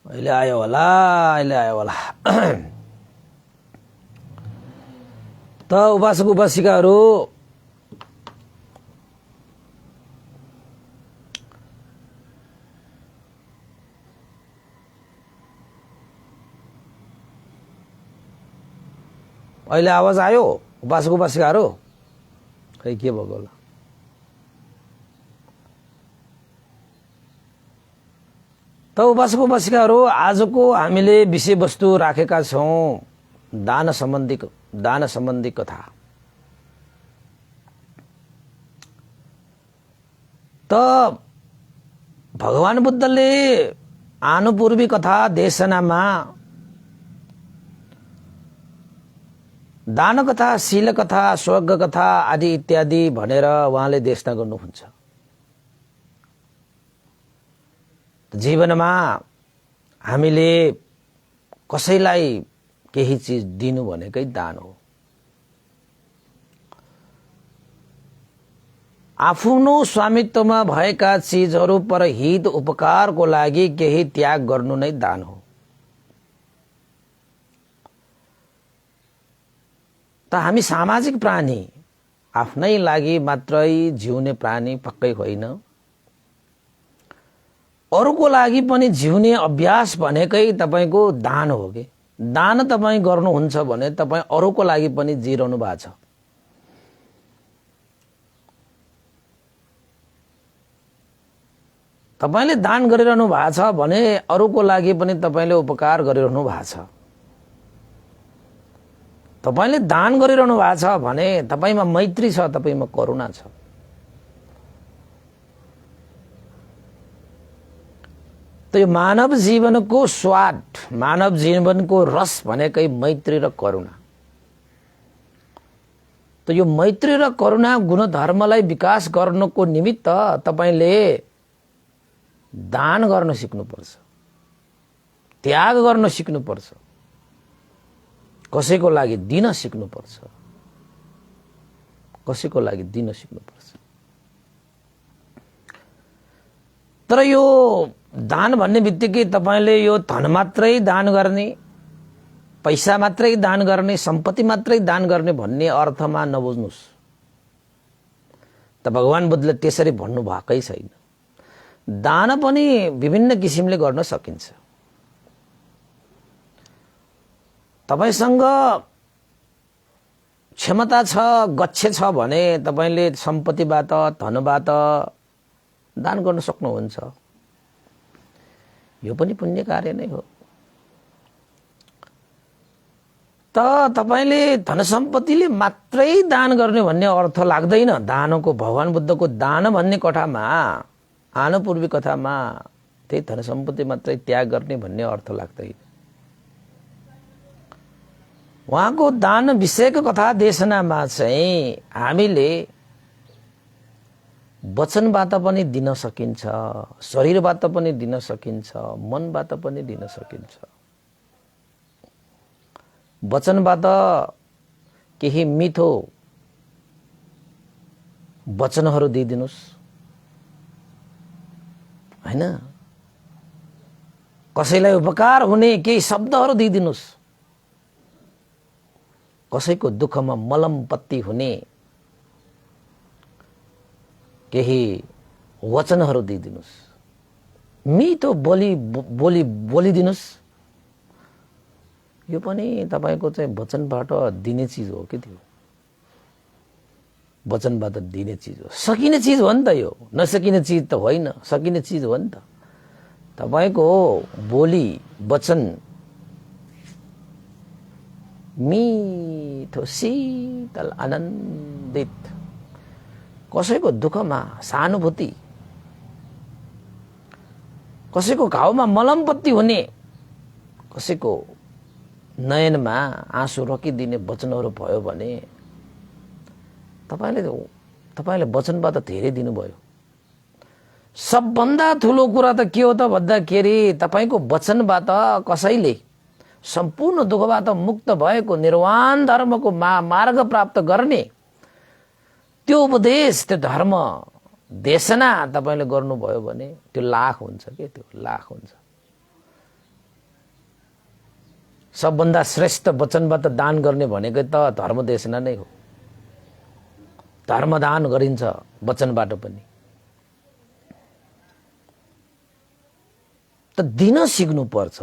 अहिले आयो होला, अहिले आयो होला। त उपासक उपासिकाहरू अहिले आवाज आयो? उपासक उपासिकाहरू खै के भएको होला। त उपासक उपासिकाहरू आजको हामीले विषयवस्तु राखेका छौं दान सम्बन्धी कथा। त भगवान बुद्धले आनुपूर्वी कथा देशनामा दान कथा, शील कथा, स्वर्ग कथा आदि इत्यादि भनेर उहाँले देशना गर्नुहुन्छ। जीवनमा हामीले कसैलाई केही चीज दिनु भनेकै दान हो। आफ्नो स्वामित्वमा भएका चीजहरू पर हित उपकारको लागि केही त्याग गर्नु नै दान हो। त हामी सामाजिक प्राणी, आफ्नै लागि मात्रै जिउने प्राणी पक्कै होइन। अरूको लागि पनि जिउने अभ्यास भनेकै तपाईको दान हो के। दान तपाई गर्नुहुन्छ भने तपाई अरूको लागि पनि जिरहनु भएको छ। तपाईले दान गरिरहनु भएको छ भने अरूको लागि पनि तपाईले उपकार गरिरहनु भएको छ। तपाईले दान गरिरहनु भएको छ भने तपाईमा मैत्री छ, तपाईमा करुणा छ। तो यो मानव जीवनको स्वाद, मानव जीवनको रस भनेकै मैत्री र करुणा। तो यो मैत्री र करुणा गुणधर्मलाई विकास गर्नको निमित्त तपाईले दान गर्न सिक्नुपर्छ, त्याग गर्न सिक्नुपर्छ, कसैको लागि दिन सिक्नुपर्छ, कसैको लागि दिन सिक्नुपर्छ। तर यो दान भन्ने बित्तिकै तपाईले यो धन मात्रै दान गर्ने, पैसा मात्रै दान गर्ने, सम्पत्ति मात्रै दान गर्ने भन्ने अर्थमा नबुझ्नुस्। त भगवान बुद्धले त्यसरी भन्नु भएकै छैन। दान पनि विभिन्न किसिमले गर्न सकिन्छ। तपाईसँग क्षमता छ, गच्छ छ भने तपाईले सम्पत्तिबाट, धनबाट दान गर्न सक्नुहुन्छ। यो पनि पुण्य कार्य नै हो। त तपाईले धन सम्पत्तिले मात्रै दान गर्ने भन्ने अर्थ लाग्दैन। दानको भगवान बुद्धको दान भन्ने कथामा, आनुपूर्वी कथामा त्यही धन सम्पत्ति मात्रै त्याग गर्ने भन्ने अर्थ लाग्दैन। उहाँको दान विषयको कथा देशनामा चाहिँ हामीले वचनबाट पनि दिन सकिन्छ, शरीरबाट पनि दिन सकिन्छ, मनबाट पनि दिन सकिन्छ। वचनबाट केही मिठो वचनहरू दिइदिनुस्, हैन? कसैलाई उपकार हुने केही शब्दहरू दिइदिनुस्, कसैको दुःखमा मलम पत्ती हुने केही वचनहरू दिइदिनुस्, मिठो बोलिदिनुस्। यो पनि तपाईको चाहिँ वचनबाट दिने चीज हो के। त्यो वचनबाट दिने चीज हो, सकिने चीज हो नि त। यो नसकिने चीज त होइन, सकिने चीज हो नि त। तपाईको बोली वचन मिठो, शीतल, आनन्दित, कसैको दुःखमा सहानुभूति, कसैको घाउमा मलमपत्ती हुने, कसैको नयनमा आँसु रोकिदिने वचनहरू भयो भने तपाईले वचनबाट धेरै दिनुभयो। सबभन्दा ठुलो कुरा त के हो त भन्दाखेरि तपाईको वचनबाट कसैले सम्पूर्ण दुःखबाट मुक्त भएको निर्वाण धर्मको मार्ग प्राप्त गर्ने त्यो उपदेश, त्यो धर्म देशना तपाईले गर्नुभयो भने त्यो लाख हुन्छ के। त्यो लाख हुन्छ। सबभन्दा श्रेष्ठ वचनबाट दान गर्ने भनेकै त धर्मदेशना नै हो। धर्मदान गरिन्छ वचनबाट पनि। त दिन सिक्नुपर्छ।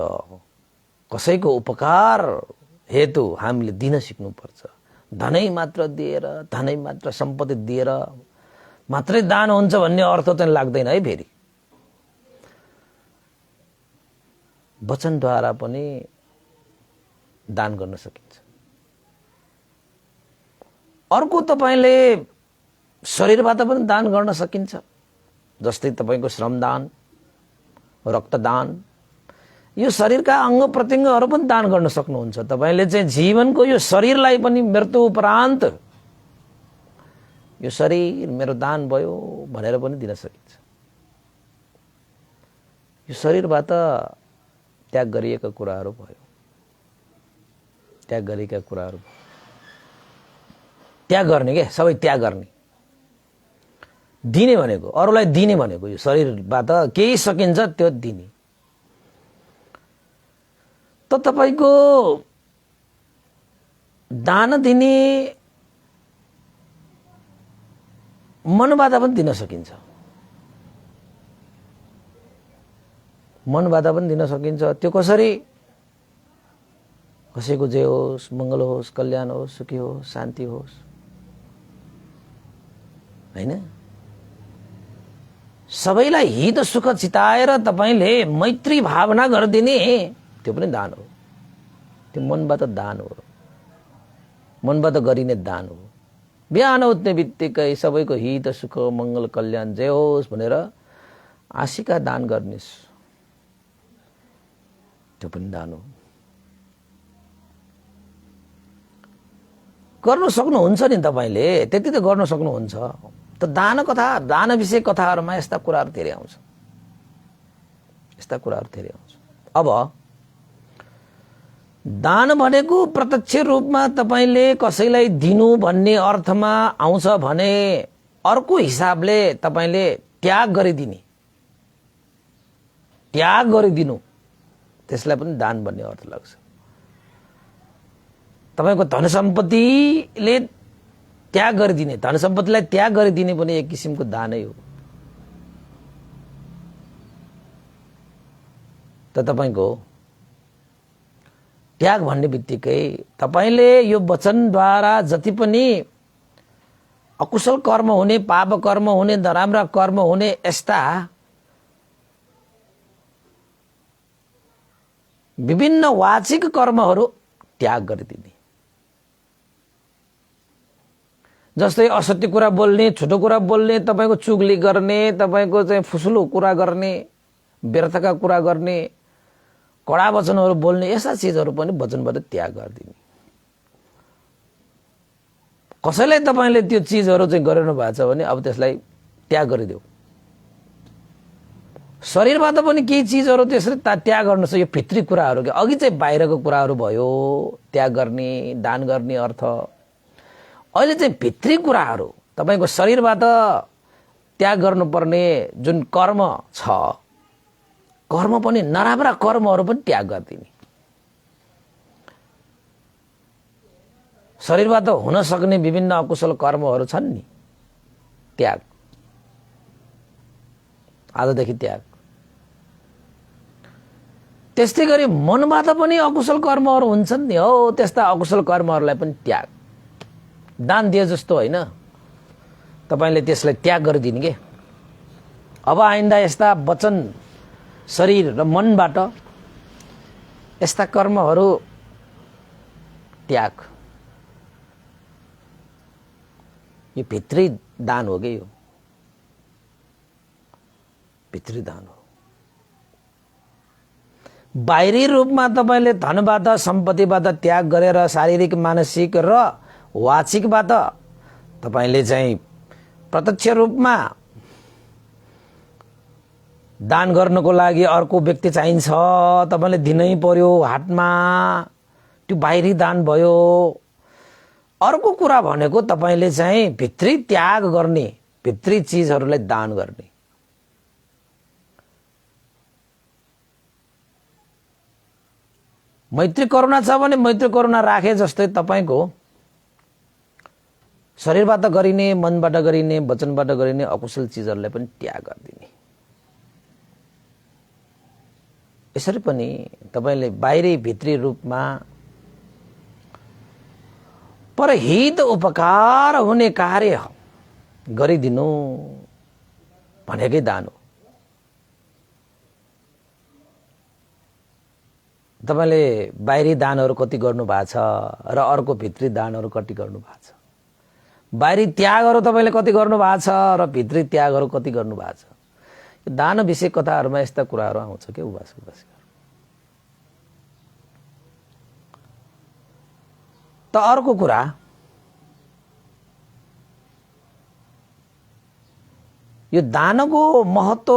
कसैको उपकार हेतु हामीले दिन सिक्नुपर्छ। धनै मात्र दिएर, धनै मात्र सम्पत्ति दिएर मात्रै दान हुन्छ भन्ने अर्थ चाहिँ लाग्दैन है। फेरि वचनद्वारा पनि दान गर्न सकिन्छ। अर्को तपाईले शरीरबाट पनि दान गर्न सकिन्छ। जस्तै तपाईको श्रमदान, रक्तदान, यो शरीरका अंग प्रत्यङ्गहरू पनि दान गर्न सक्नुहुन्छ। तपाईले चाहिँ जीवनको यो शरीरलाई पनि मृत्यु उपरान्त यो शरीर मेरो दान भयो भनेर पनि दिन सकिन्छ। यो शरीरबाट त्याग गरिएका कुराहरू भयो, त्याग गरेका कुराहरू त्याग गर्ने के, सबै त्याग गर्ने। दिने भनेको, अरूलाई दिने भनेको यो शरीरबाट केही सकिन्छ त्यो दिने। त तपाईको दान दिने मनबाट पनि दिन सकिन्छ। मनबाट पनि दिन सकिन्छ। त्यो कसरी? कसैको जय होस्, मंगल होस्, कल्याण होस्, सुखी होस्, शान्ति होस्, हैन? सबैलाई हित सुख चिताएर तपाईले मैत्री भावना गरिदिने, त्यो पनि दान हो। त्यो मनबाट दान हो, मनबाट गरिने दान हो। बिहान उठ्ने बित्तिकै सबैको हित सुख मंगल कल्याण जय होस् भनेर आशिका दान गर्नुस्, त्यो पनि दान हो। गर्न सक्नुहुन्छ नि तपाईले, त्यति त गर्न सक्नुहुन्छ। त दान कथा, दान विषय कथाहरुमा यस्ता कुराहरु धेरै आउँछ, यस्ता कुराहरु धेरै आउँछ। अब दान भनेको प्रत्यक्ष रूपमा तपाईले कसैलाई दिनु भन्ने अर्थमा आउँछ भने अर्को हिसाबले तपाईले त्याग गरिदिने, त्याग गरिदिनु, त्यसलाई पनि दान भन्ने अर्थ लाग्छ। तपाईको धन सम्पत्तिले त्याग गरिदिने, धन सम्पत्तिलाई त्याग गरिदिने पनि एक किसिमको दानै हो। त तपाईको त्याग भन्ने बित्तिकै तपाईले यो वचनद्वारा जति पनि अकुशल कर्म हुने, पाप कर्म हुने, नराम्रा कर्म हुने यस्ता विभिन्न वाचिक कर्महरू त्याग गरिदिने। जस्तै असत्य कुरा बोल्ने, छोटो कुरा बोल्ने, तपाईको चुगली गर्ने, तपाईको चाहिँ फुसुलो कुरा गर्ने, व्यर्थका कुरा गर्ने, कडा वचनहरू बोल्ने, यस्ता चीजहरू पनि वचनबाट त्याग गरिदिने। कसैलाई तपाईले त्यो चीजहरू चाहिँ गरिरहनु भएको छ भने अब त्यसलाई त्याग गरिदेऊ। शरीरबाट पनि केही चीजहरू त्यसरी त्याग गर्नु छ। यो भित्री कुराहरू के, अघि चाहिँ बाहिरको कुराहरू भयो त्याग गर्ने, दान गर्ने अर्थ। अहिले चाहिँ भित्री कुराहरू, तपाईको शरीरबाट त्याग गर्नुपर्ने जुन कर्म छ, कर्म पनि नराम्रा कर्महरू पनि त्याग गरिदिने। शरीरबाट हुन सक्ने विभिन्न अकुशल कर्महरू छन् नि, त्याग, आजदेखि त्याग। त्यस्तै गरी मनबाट पनि अकुशल कर्महरू हुन्छन् नि, हो त्यस्ता अकुशल कर्महरूलाई पनि त्याग। दान दिए जस्तो होइन, तपाईले त्यसलाई त्याग गरिदिने के। अब आइन्दा यस्ता वचन, शरीर र मनबाट यस्ता कर्महरू त्याग। यो भित्री दान हो कि, यो भित्री दान हो। बाहिरी रूपमा तपाईले धनबाट, सम्पत्तिबाट त्याग गरेर शारीरिक, मानसिक र वाचिकबाट तपाईले चाहिँ प्रत्यक्ष रूपमा दान गर्नको लागि अर्को व्यक्ति चाहिन्छ, तपाईले दिनै पर्यो हातमा, त्यो बाहिरी दान भयो। अर्को कुरा भनेको तपाईले चाहिँ भित्री त्याग गर्ने, भित्री चीजहरूलाई दान गर्ने। मैत्री करुणा छ भने मैत्री करुणा राखे जस्तै तपाईको शरीरबाट गरिने, मनबाट गरिने, वचनबाट गरिने अकुशल चिजहरूलाई पनि त्याग गरिदिने। यसरी पनि तपाईले बाहिरी भित्री रूपमा परहित उपकार हुने कार्य गरिदिनु भनेकै दान हो। तपाईले बाहिरी दानहरू कति गर्नु भएको छ र अर्को भित्री दानहरू कति गर्नु भएको छ? बाहिरी त्यागहरू तपाईले कति गर्नु भएको छ र भित्री त्यागहरू कति गर्नु भएको छ? यो दान विषय कथाहरूमा यस्ता कुराहरू आउँछ के उपासक। त अर्को कुरा यो दानको महत्त्व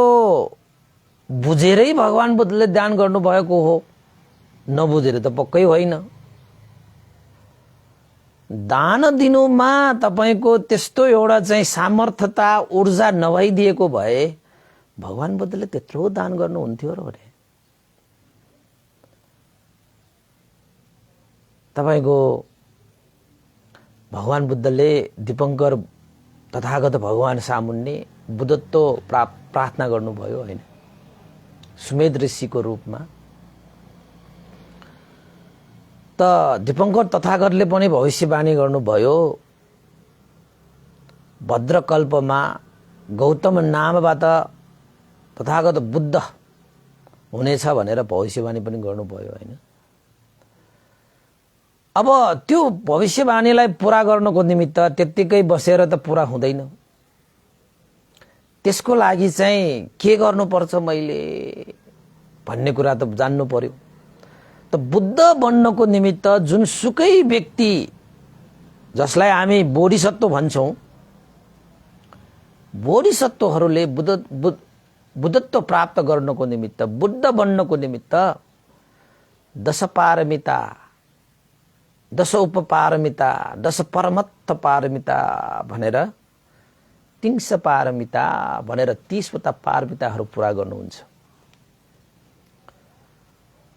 बुझेरै भगवान बुद्धले दान गर्नु भएको हो, नबुझेर त पक्कै होइन। दान दिनुमा तपाईको त्यस्तो एउटा चाहिँ सामर्थ्यता ऊर्जा नभइदिएको भए भगवान बुद्धले त्यत्रो दान गर्नुहुन्थ्यो र भने। तपाईको भगवान बुद्धले दीपंकर तथागत भगवान सामुन्ने बुद्धत्व प्रार्थना गर्नुभयो हैन, सुमेध ऋषिको रूपमा। त दीपंकर तथागतले पनि भविष्यवाणी गर्नुभयो, भद्रकल्पमा गौतम नामबाट तथागत बुद्ध हुनेछ भनेर भविष्यवाणी पनि गर्नुभयो हैन। अब त्यो भविष्यवाणीलाई पूरा गर्नको निमित्त त्यत्तिकै बसेर त पूरा हुँदैन। त्यसको लागि चाहिँ के गर्नुपर्छ मैले भन्ने कुरा त जान्नु पर्यो। त बुद्ध बन्नको निमित्त जुनसुकै व्यक्ति, जसलाई हामी बोधिसत्व भन्छौं, बोधिसत्वहरूले बुद्धत्व प्राप्त गर्नको निमित्त, बुद्ध बन्नको निमित्त 10 पारमिता, 10 उपपारमिता, 10 परमत्थ पारमिता भनेर 300 पारमिता भनेर 30 वटा पारमिताहरू पूरा गर्नुहुन्छ।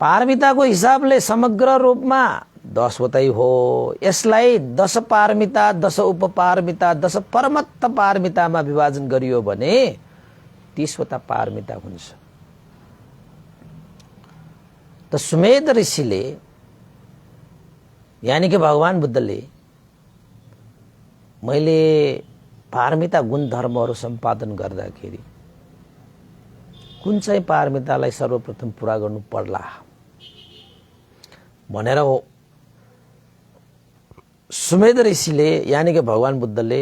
पारमिताको हिसाबले समग्र रूपमा 10 वटै हो। यसलाई 10 पारमिता, 10 उपपारमिता, 10 परमत्थ पारमितामा विभाजन गरियो भने 30 वटा पारमिता हुन्छ। त सुमेध ऋषिले यानी कि भगवान बुद्धले मैले पारमिता गुण धर्महरू सम्पादन गर्दाखेरि कुन चाहिँ पारमितालाई सर्वप्रथम पूरा गर्नु पर्ला भनेर सुमेध ऋषिले यानी कि भगवान बुद्धले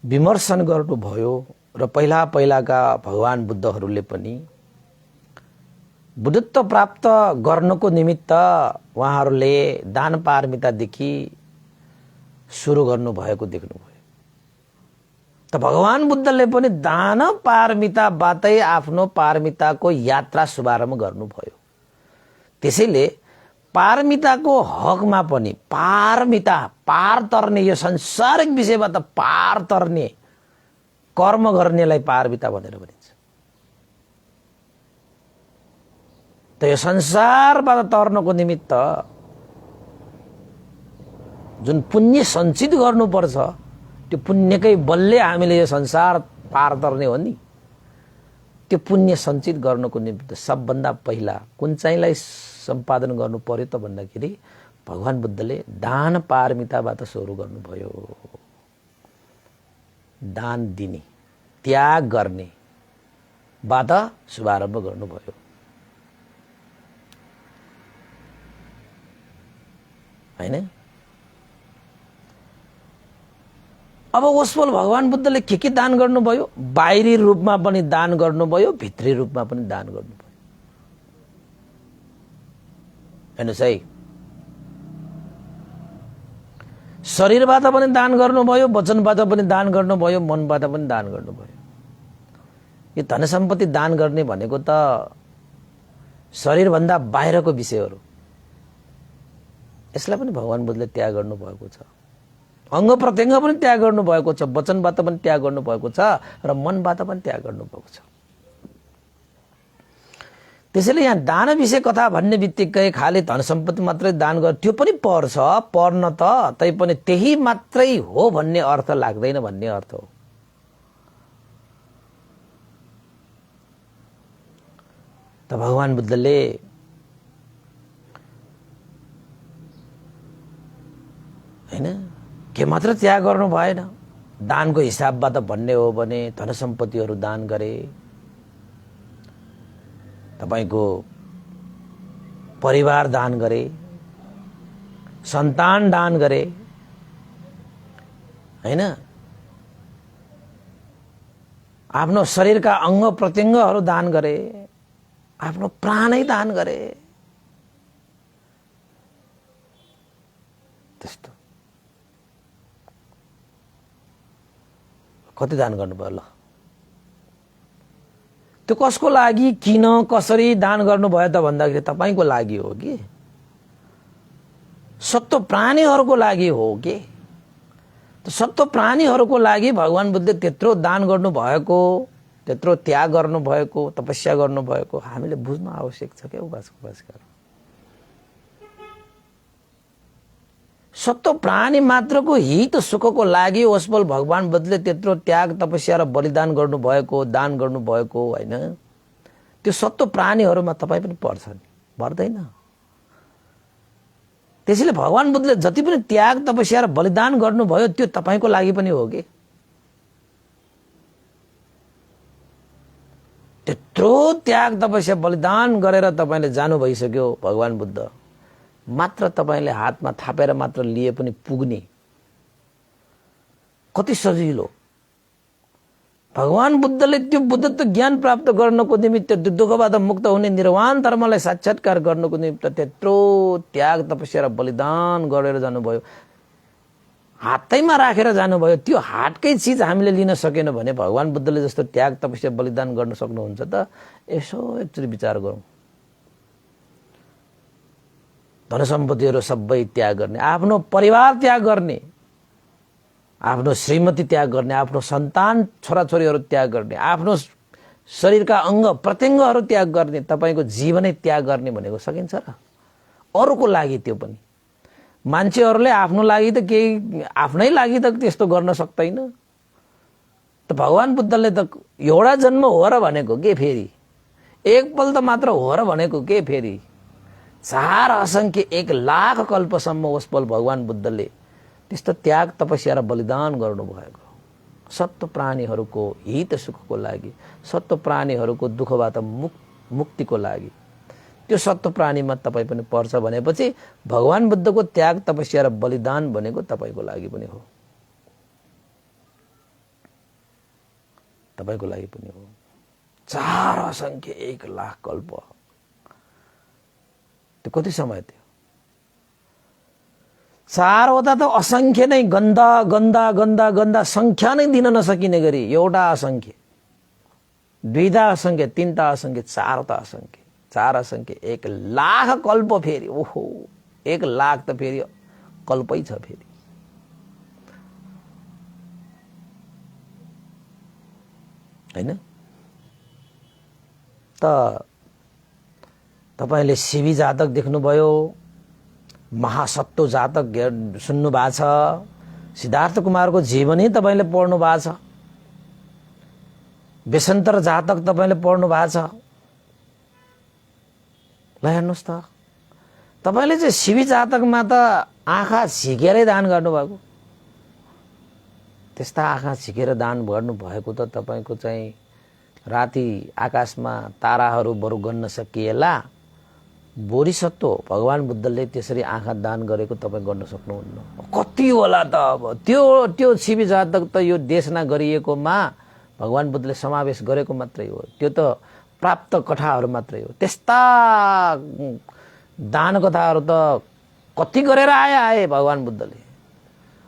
विमर्शन गर्नुभयो। र पहिलाका भगवान बुद्धहरूले पनि बुद्धत्व प्राप्त गर्नको निमित्त उहाँहरूले दान पारमितादेखि सुरु गर्नु भएको देख्नुभयो। त भगवान बुद्धले पनि दान पारमिताबाटै आफ्नो पारमिताको यात्रा शुभारम्भ गर्नुभयो। त्यसैले पारमिताको हकमा पनि पारमिता, पार तर्ने, यो संसारिक विषयबाट पार तर्ने कर्म गर्नेलाई पारमिता भनेर भनिन्छ। त यो संसारबाट तर्नको निमित्त जुन पुण्य सञ्चित गर्नुपर्छ, त्यो पुण्यकै बलले हामीले यो संसार पार तर्ने हो नि। त्यो पुण्य सञ्चित गर्नको निमित्त सबभन्दा पहिला कुन चाहिँलाई सम्पादन गर्नु पर्यो त भन्दाखेरि भगवान बुद्धले दान पारमिताबाट सुरु गर्नुभयो। दान दिने, त्याग गर्ने बाट शुभारम्भ गर्नुभयो हैन। अब उसफल भगवान बुद्धले के दान गर्नुभयो? बाहिरी रूपमा पनि दान गर्नुभयो, भित्री रूपमा पनि दान गर्नुभयो। हेर्नुस् है, शरीरबाट पनि दान गर्नुभयो, वचनबाट पनि दान गर्नुभयो, मनबाट पनि दान गर्नुभयो। यो धन सम्पत्ति दान गर्ने भनेको त शरीरभन्दा बाहिरको विषयहरू, यसलाई पनि भगवान बुद्धले त्याग गर्नुभएको छ। अंग प्रत्यंग पनि त्याग गर्नुभएको छ, वचनबाट पनि त्याग गर्नुभएको छ र मनबाट पनि त्याग गर्नुभएको छ। त्यसैले यहाँ दान विषय कथा भन्ने बित्तिकै खाली धन सम्पत्ति मात्रै दान गर त्यो पनि पर्छ, पर्न त, तैपनि त्यही मात्रै हो भन्ने अर्थ लाग्दैन भन्ने अर्थ हो। त भगवान बुद्धले हैन के मात्र त्याग गर्नु भएन, दानको हिसाबबाट भन्ने हो भने धन सम्पत्तिहरू दान गरे, तपाईको परिवार दान गरे, सन्तान दान गरे, हैन आफ्नो शरीरका अंग प्रत्यङ्गहरू दान गरे, आफ्नो प्राणै दान गरे। त्यस्तो कति दान गर्नुभयो ल? त्यो कसको लागि, किन, कसरी दान गर्नुभयो त भन्दाखेरि तपाईको लागि हो कि सत्व प्राणीहरूको लागि हो कि? सत्व प्राणीहरूको लागि भगवान बुद्धले त्यत्रो दान गर्नुभएको, त्यत्रो त्याग गर्नुभएको, तपस्या गर्नुभएको हामीले बुझ्न आवश्यक छ क्या उपासक। सत्व प्राणी मात्रको हित सुखको लागि ओसपल भगवान बुद्धले त्यत्रो त्याग तपस्या र बलिदान गर्नुभएको, दान गर्नुभएको हैन, त्यो सत्व प्राणीहरूमा तपाईँ पनि पर्छ नि, पर्दैन? त्यसैले भगवान बुद्धले जति पनि त्याग तपस्या र बलिदान गर्नुभयो त्यो तपाईको लागि पनि हो कि? त्यत्रो त्याग तपस्या बलिदान गरेर तपाईले जानु भइसक्यो भगवान बुद्ध, मात्र तपाईले हातमा थापेर मात्र लिए पनि पुग्ने कति सजिलो। भगवान बुद्धले त्यो बुद्धत्व ज्ञान प्राप्त गर्नको निमित्त, त्यो दुःखबाट मुक्त हुने निर्वाण धर्मलाई साक्षात्कार गर्नको निमित्त त्यत्रो त्याग तपस्या र बलिदान गरेर जानुभयो, हातैमा राखेर जानुभयो। त्यो हातकै चिज हामीले लिन सकेन भने भगवान बुद्धले जस्तो त्याग तपस्या बलिदान गर्न सक्नुहुन्छ त? यसो एकचोटि विचार गरौँ। धन सम्पत्तिहरू सबै त्याग गर्ने, आफ्नो परिवार त्याग गर्ने, आफ्नो श्रीमती त्याग गर्ने, आफ्नो सन्तान छोराछोरीहरू त्याग गर्ने, आफ्नो शरीरका अंग प्रत्यङ्गहरू त्याग गर्ने, तपाईको जीवनै त्याग गर्ने भनेको सकिन्छ र? अरूको लागि त्यो पनि मान्छेहरूले आफ्नो लागि त केही, आफ्नै लागि त त्यस्तो गर्न सक्दैन। त भगवान बुद्धले त एउटा जन्म हो र भनेको के फेरि, एक पल त मात्र हो र भनेको के फेरि, 4 असंख्य 1 लाख कल्पसम्म ओसपल भगवान बुद्धले त्यस्तो त्याग तपस्या र बलिदान गर्नुभएको, सत्व प्राणीहरूको हित सुखको लागि, सत्व प्राणीहरूको दुःखबाट मुक्तिको लागि। त्यो सत्व प्राणीमा तपाईँ पनि पर्छ भनेपछि भगवान बुद्धको त्याग तपस्या र बलिदान भनेको तपाईको लागि पनि हो, तपाईको लागि पनि हो। 4 असंख्य 1 लाख कल्प, त्यो कति समय थियो? 4 वटा त असंख्य नै, गन्दा गन्दा गन्दा गन्दा संख्या नै दिन नसकिने गरी, एउटा असंख्य, दुईटा असंख्य, तीनटा असंख्य, चारवटा असंख्य, 4 असंख्य 1 लाख कल्प फेरि। ओहो, 1 लाख त फेरि कल्पै छ फेरि। हैन त तपाईले शिवी जातक देख्नुभयो, महासत्व जातक सुन्नु भएको छ, सिद्धार्थ कुमारको जीवनी तपाईले पढ्नु भएको छ, बेसन्तर जातक तपाईले पढ्नु भएको छ। ल हेर्नुहोस् त, तपाईले चाहिँ शिवी जातकमा त आँखा झिकेरै दान गर्नुभएको, त्यस्ता आँखा झिकेर दान गर्नुभएको त तपाईको चाहिँ राति आकाशमा ताराहरू बरु गन्न सकिएला, बोधिसत्व भगवान बुद्धले त्यसरी आँखा दान गरेको तपाईँ गर्न सक्नुहुन्न। कति होला त अब त्यो शिवी जातक त यो देशना गरिएकोमा भगवान बुद्धले समावेश गरेको मात्रै हो, त्यो त प्राप्त कथाहरू मात्रै हो। त्यस्ता दान कथाहरू त कति गरेर आए भगवान बुद्धले।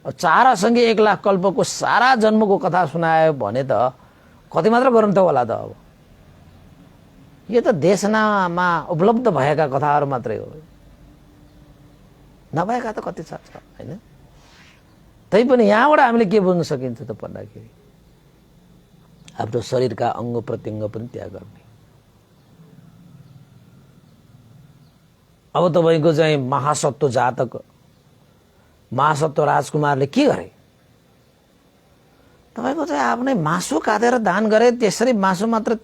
4 असंख्य 1 लाख कल्पको सारा जन्मको कथा सुनायो भने त कति मात्र ग्रन्थ होला त? अब यो त देशनामा उपलब्ध भएका कथाहरू मात्रै हो, नभएका त कति छ हैन? तैपनि यहाँबाट हामीले के बुझ्न सकिन्छ त भन्दाखेरि आफ्नो शरीरका अंग प्रत्यङ्ग पनि त्याग गर्ने, अब तपाईको चाहिँ महासत्व जातक महासत्व राजकुमारले के गरे? तपाईको चाहिँ आफ्नै मासु काटेर दान गरे। त्यसरी मासु मात्र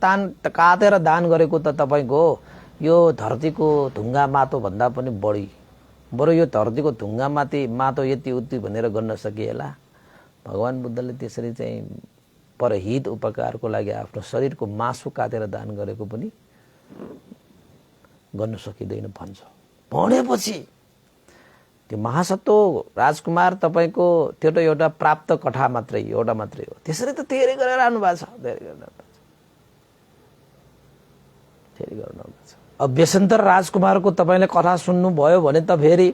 काटेर दान गरेको त तपाईको यो धरतीको ढुङ्गा मातो भन्दा पनि बढी, बरु यो धरतीको ढुङ्गा मातो यति उति भनेर गर्न सकिएला। भगवान बुद्धले त्यसरी चाहिँ परहित उपकारको लागि आफ्नो शरीरको मासु काटेर दान गरेको पनि गर्न सकिँदैन भन्छ। भनेपछि त्यो महासत्व राजकुमार तपाईको त्यो त एउटा प्राप्त कथा मात्रै, एउटा मात्रै हो। त्यसरी त तयारी गरेर आउनु भएको छ, तयारी गर्नु भएको छ। अब बेसन्तर राजकुमारको तपाईले कथा सुन्नुभयो भने त फेरि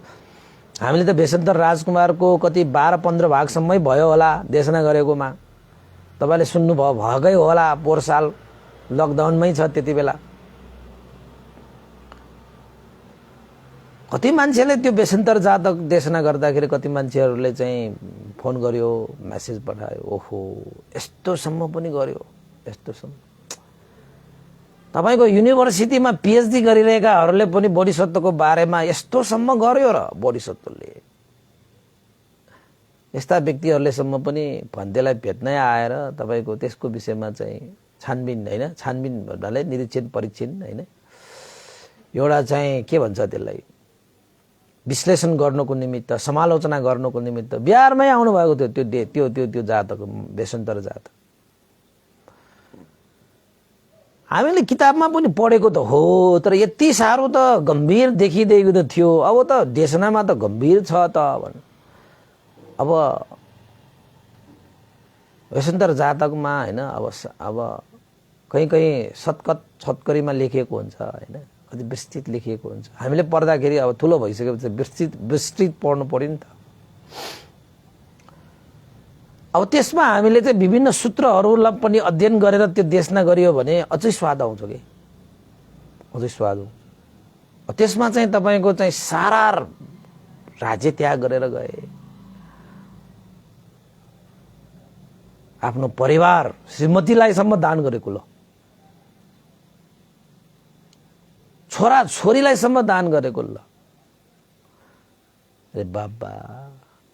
हामीले त बेसन्तर राजकुमारको कति 12-15 भागसम्मै भयो होला देशना गरेकोमा। तपाईले सुन्नुभयो भएकै होला, पोहोर साल लकडाउनमै छ त्यति बेला। कति मान्छेले त्यो बेसन्तर जातक देशना गर्दाखेरि कति मान्छेहरूले चाहिँ फोन गर्यो, मेसेज पठायो, ओहो यस्तोसम्म पनि गर्यो, यस्तोसम्म। तपाईको युनिभर्सिटीमा पीएचडी गरिरहेकाहरूले पनि बोधिसत्वको बारेमा यस्तोसम्म गर्यो र बोधिसत्वले। यस्ता व्यक्तिहरूले सम्म पनि भन्दैलाई भेट्नै आएर तपाईको त्यसको विषयमा चाहिँ छानबिन हैन, छानबिन भन्नाले निरीक्षण परीक्षण हैन, एउटा चाहिँ के भन्छ त्यसलाई विश्लेषण गर्नको निमित्त, समालोचना गर्नको निमित्त बिहारमै आउनु भएको थियो त्यो त्यो त्यो जातक बेसन्तर जातक। हामीले किताबमा पनि पढेको त हो, तर यति साह्रो त गम्भीर देखिदिएको त थियो। अब त देशनामा त गम्भीर छ त भन। अब बेसन्तर जातकमा हैन अब कहीं सत्कत छत्करीमा लेखिएको हुन्छ हैन, कति विस्तृत लेखिएको हुन्छ। हामीले पढ्दाखेरि अब ठुलो भइसकेपछि विस्तृत पढ्नु पर्यो नि त। अब त्यसमा हामीले चाहिँ विभिन्न सूत्रहरूलाई पनि अध्ययन गरेर त्यो देशना गरियो भने अझै स्वाद आउँछ के, अझै स्वाद हो। त्यसमा चाहिँ तपाईको चाहिँ सारा राज्य त्याग गरेर गए, आफ्नो परिवार श्रीमतीलाई सम्म दान गरेको, ल छोरा छोरीलाई सम्म दान गरेको, ल अरे बाबा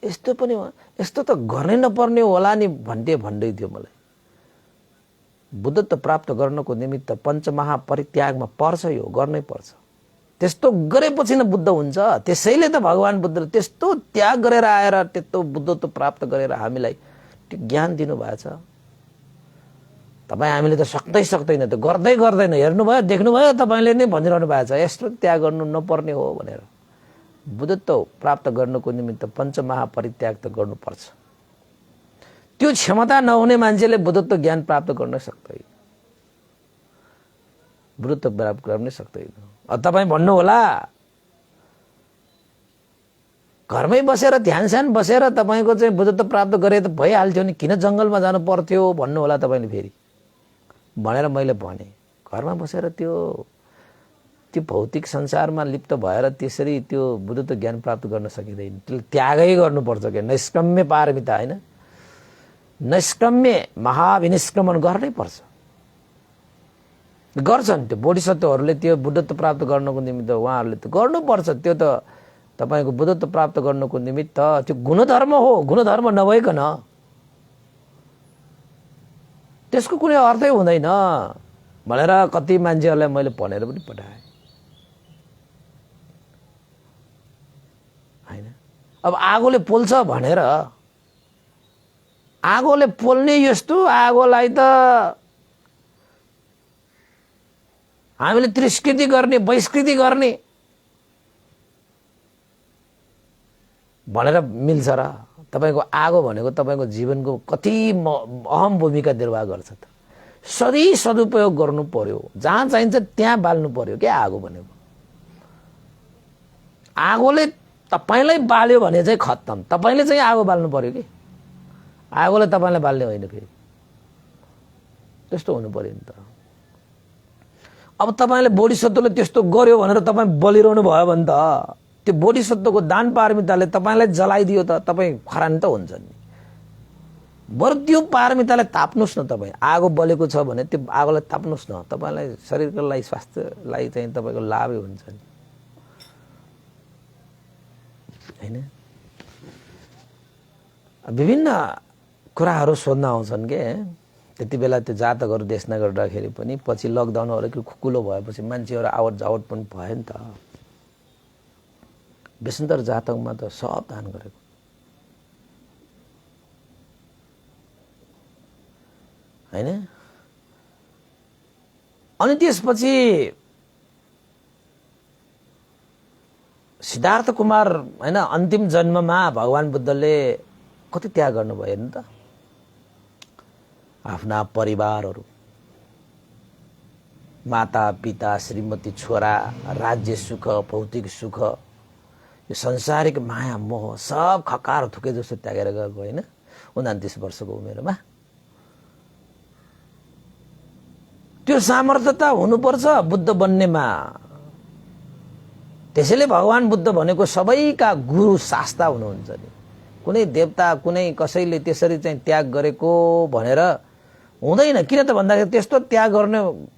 यस्तो पनि यस्तो त गर्नै नपर्ने होला नि भन्दै थियो मलाई। बुद्धत्व प्राप्त गर्नको निमित्त पञ्चमहापरित्यागमा पर्छ, यो गर्नै पर्छ। त्यस्तो गरेपछि न बुद्ध हुन्छ। त्यसैले त भगवान बुद्धले त्यस्तो त्याग गरेर आएर त्यस्तो बुद्धत्व प्राप्त गरेर हामीलाई त्यो ज्ञान दिनुभएको छ। तपाईँ हामीले त सक्दैन, त गर्दैन। हेर्नुभयो, देख्नुभयो, तपाईँले नै भनिरहनु भएको छ यस्तो त्याग गर्नु नपर्ने हो भनेर। बुद्धत्व प्राप्त गर्नको निमित्त पञ्चमहापरित्याग त गर्नुपर्छ। त्यो क्षमता नहुने मान्छेले बुद्धत्व ज्ञान प्राप्त गर्न सक्दैन, बुद्धत्व प्राप्त गर्न सक्दैन। अब तपाईँ भन्नु होला घरमै बसेर ध्यानसान बसेर तपाईको चाहिँ बुद्धत्व प्राप्त गरे त भइहाल्थ्यो नि, किन जंगलमा जानु पर्थ्यो भन्नु होला तपाईले। फेरि भनेर मैले भने घरमा बसेर त्यो भौतिक संसारमा लिप्त भएर त्यसरी त्यो बुद्धत्व ज्ञान प्राप्त गर्न सकिँदैन। त्यसले त्यागै गर्नुपर्छ के, नैष्कम्य पारमिता हैन, नैष्कम्य महाविनिष्क्रमण गर्नै पर्छ। गर्छन् त्यो बोधिसत्वहरूले, त्यो बुद्धत्व प्राप्त गर्नको निमित्त उहाँहरूले त गर्नुपर्छ। त्यो त तपाईको बुद्धत्व प्राप्त गर्नको निमित्त त्यो गुणधर्म हो। गुणधर्म नभइकन त्यसको कुनै अर्थै हुँदैन भनेर कति मान्छेहरूलाई मैले भनेर पनि पठाएँ हैन। अब आगोले पोल्छ भनेर आगोले पोल्ने यस्तो आगोलाई त हामीले तिरस्कृति गर्ने, बहिष्कृति गर्ने भनेर मिल्छ र? तपाईको आगो भनेको तपाईको जीवनको कति अहम भूमिका निर्वाह गर्छ त। सधैँ सदुपयोग गर्नु पर्यो, जहाँ चाहिन्छ त्यहाँ बाल्नु पर्यो के आगो भनेको। आगोले तपाईलाई बाल्यो भने चाहिँ खत्तम, तपाईले चाहिँ आगो बाल्नु पर्यो कि, आगोले तपाईलाई बाल्ने होइन। फेरि त्यस्तो हुनु पर्यो नि त। अब तपाईले बोधिसत्वले त्यस्तो गर्यो भनेर तपाई बलिरहनु भयो भने त त्यो बोधिसत्वको दान पारमिताले तपाईलाई जलाइदियो त तपाई खरानी त हुन्छ नि। बरु त्यो पारमितालाई ताप्नुस् न। तपाई आगो बलेको छ भने त्यो आगोलाई ताप्नुस् न, तपाईलाई शरीरको लागि स्वास्थ्यलाई चाहिँ तपाईको लाभै हुन्छ नि। हैन। विभिन्न कुराहरू सोध्न आउँछन् के। त्यति बेला त्यो जातकहरू देख्न गर्दाखेरि पनि पछि लकडाउनहरू कि खुकुलो भएपछि मान्छेहरू आवत जावत पनि भयो नि त। विशेषतर जातकमा त सब दान गरेको। हैन। अनि त्यसपछि सिद्धार्थ कुमार हैन अन्तिम जन्ममा भगवान बुद्धले कति त्याग गर्नुभयो नि त। आफ्ना परिवारहरू, माता पिता, श्रीमती, छोरा, राज्य सुख, भौतिक सुख, यो संसारिक माया मोह सब खकार थुके जस्तो त्यागेर गएको हैन 29 वर्षको उमेरमा। त्यो सामर्थ्यता हुनुपर्छ बुद्ध बन्नेमा। त्यसैले भगवान बुद्ध भनेको सबैका गुरु शास्ता हुनुहुन्छ नि। कुनै देवता कुनै कसैले त्यसरी चाहिँ त्याग गरेको भनेर हुँदैन। किन त भन्दाखेरि त्यस्तो त्याग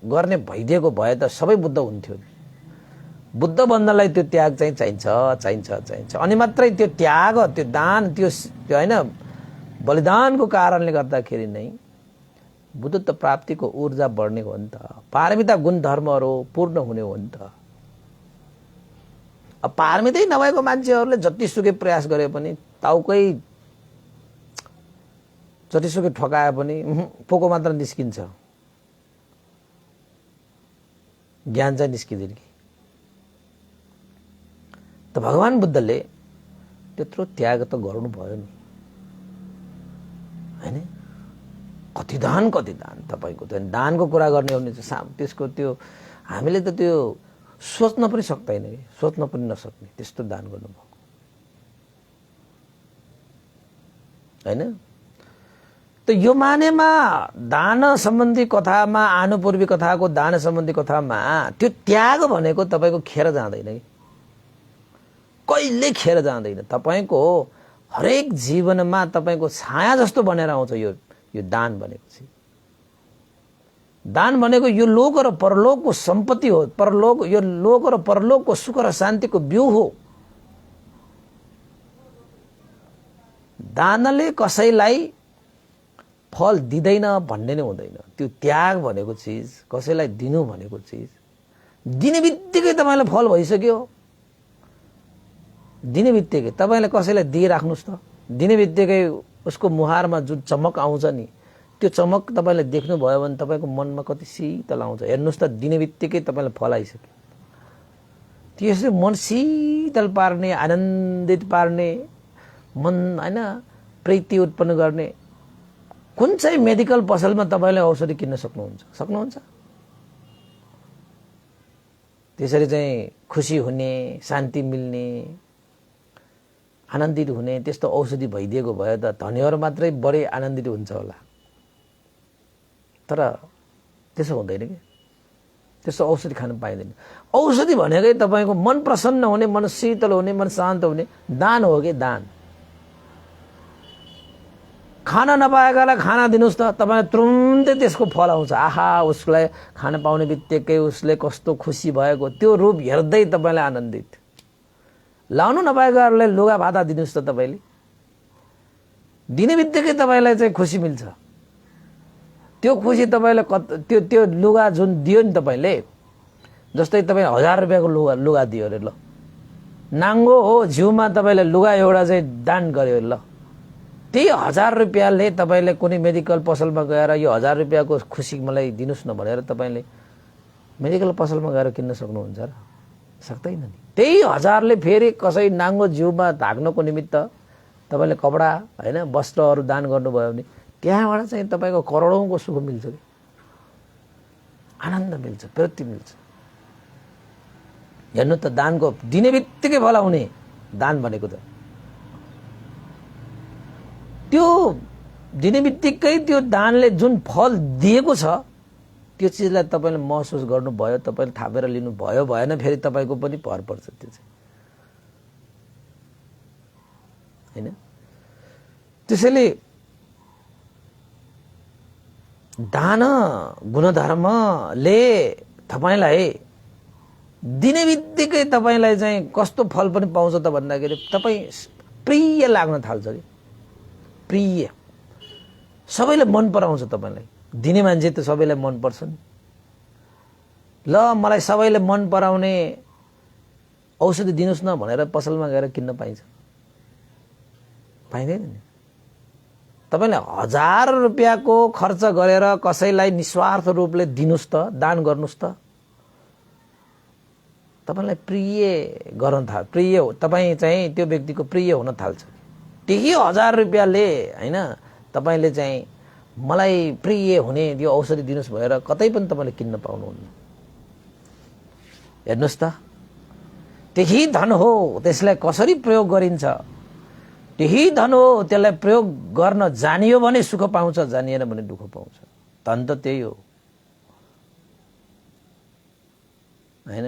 गर्ने भइदिएको भए त सबै बुद्ध हुन्थ्यो। बुद्ध बन्नलाई त्यो त्याग चाहिँ चाहिन्छ। अनि मात्रै त्यो त्याग, त्यो दान, त्यो हैन बलिदानको कारणले गर्दाखेरि नै बुद्धत्व प्राप्तिको ऊर्जा बढ्ने हो नि त। पारमिता गुण धर्महरू पूर्ण हुने हो नि त। अब पारमितै नभएको मान्छेहरूले जतिसुकै प्रयास गरे पनि टाउकै जतिसुकै ठकाए पनि पोको मात्र निस्किन्छ, ज्ञान चाहिँ निस्किँदैन कि। त भगवान बुद्धले त्यत्रो त्याग त गर्नु भयो नि हैन। कति दान तपाईको त दानको कुरा गर्ने हो भने त्यसको त्यो हामीले त त्यो सोच्न पनि सक्दैन कि, सोच्न पनि नसक्ने त्यस्तो दान गर्नुभयो हैन। त यो मानेमा दान सम्बन्धी कथामा, आनुपूर्वी कथाको दान सम्बन्धी कथामा त्यो त्याग भनेको तपाईको खेर जाँदैन कि, कहिले खेर जाँदैन। तपाईको हरेक जीवनमा तपाईको छाया जस्तो बनेर आउँछ यो दान भनेको चाहिँ। दान भनेको यो लोक र परलोकको सम्पत्ति हो। यो लोक र परलोकको सुख र शान्तिको बिउ हो। दानले कसैलाई फल दिँदैन भन्ने नै हुँदैन। त्यो त्याग भनेको चिज, कसैलाई दिनु भनेको चिज, दिने बित्तिकै तपाईलाई फल भइसक्यो। दिने बित्तिकै तपाईले कसैलाई दिइराख्नुस् त, दिने बित्तिकै उसको मुहारमा जुन चमक आउँछ नि, त्यो चमक तपाईले देख्नुभयो भने तपाईको मनमा कति शीतल आउँछ। हेर्नुस् त, दिने बित्तिकै तपाईलाई फल आइसक्यो। त्यसले मन शीतल पार्ने, आनन्दित पार्ने, मन हैन प्रीति उत्पन्न गर्ने कुन चाहिँ मेडिकल पसलमा तपाईले औषधि किन्न सक्नुहुन्छ? त्यसरी चाहिँ खुसी हुने, शान्ति मिल्ने, आनन्दित हुने त्यस्तो औषधि भइदिएको भए त धनीहरू मात्रै बढी आनन्दित हुन्छ होला। तर त्यसो हुँदैन कि, त्यस्तो औषधि खान पाइँदैन। औषधि भनेकै तपाईको मन प्रसन्न हुने, मन शीतल हुने, मन शान्त हुने दान हो कि दान। खाना नपाएकालाई खाना दिनुस् त, तपाईलाई तुरुन्तै त्यसको फल आउँछ। आहा, उसलाई खाना पाउने बित्तिकै उसले कस्तो खुसी भएको, त्यो रूप हेर्दै तपाईलाई आनन्दित। लाउनु नपाएकाहरूलाई लुगा भाता दिनुस् त, तपाईले दिने बित्तिकै तपाईलाई चाहिँ खुसी मिल्छ। त्यो खुसी तपाईले त्यो लुगा जुन दियो नि तपाईले, जस्तै तपाईँ 1000 रुपैयाँको लुगा दियो अरे, ल नाङ्गो हो, जिउमा तपाईले लुगा एउटा चाहिँ दान गर्यो ल, त्यही 1000 रुपैयाँले तपाईले कुनै मेडिकल पसलमा गएर यो 1000 रुपैयाँको खुसी मलाई दिनुस् न भनेर तपाईले मेडिकल पसलमा गएर किन्न सक्नुहुन्छ र? सक्दैन नि। त्यही 1000ले फेरि कसै नाङ्गो जिउमा ढाक्नको निमित्त तपाईले कपडा हैन वस्त्रहरू दान गर्नुभयो भने त्यहाँबाट चाहिँ तपाईको करोडौंको सुख मिल्छ कि, आनन्द मिल्छ, तृप्ति मिल्छ। हेर्नु त, दानको दिने बित्तिकै फल आउने दान भनेको त, त्यो दिने बित्तिकै त्यो दानले जुन फल दिएको छ त्यो चिजलाई तपाईले महसुस गर्नुभयो, तपाईले थापेर लिनु भयो भएन फेरि तपाईको पनि भर पर्छ त्यो चाहिँ हैन। त्यसैले दान गुणधर्मले तपाईलाई दिने बित्तिकै तपाईलाई चाहिँ कस्तो फल पनि पाउँछ त भन्दाखेरि तपाईँ प्रिय लाग्न थाल्छ कि प्रिय सबैले मन पराउँछ तपाईलाई दिने मान्छे त सबैलाई मन पर्छ नि ल मलाई सबैले मन पराउने औषधि दिनुस् न भनेर पसलमा गएर किन्न पाइन्छ पाइदैन नि तपाईले 1000 रुपैयाँको खर्च गरेर कसैलाई निस्वार्थ रूपले दिनुस् त दान गर्नुस् त तपाईलाई प्रिय गर्न थाल्छ प्रिय हो तपाई चाहिँ त्यो व्यक्तिको प्रिय हुन थाल्छ त्यही 1000 रुपैयाँले हैन तपाईले चाहिँ मलाई प्रिय हुने त्यो औषधि दिनुस् भनेर कतै पनि तपाईले किन्न पाउनुहुन्न हेर्नुस् त त्यही धन हो त्यसलाई कसरी प्रयोग गरिन्छ त्यही धन हो त्यसलाई प्रयोग गर्न जानियो भने सुख पाउँछ जानिएन भने दुःख पाउँछ धन त त्यही हो हैन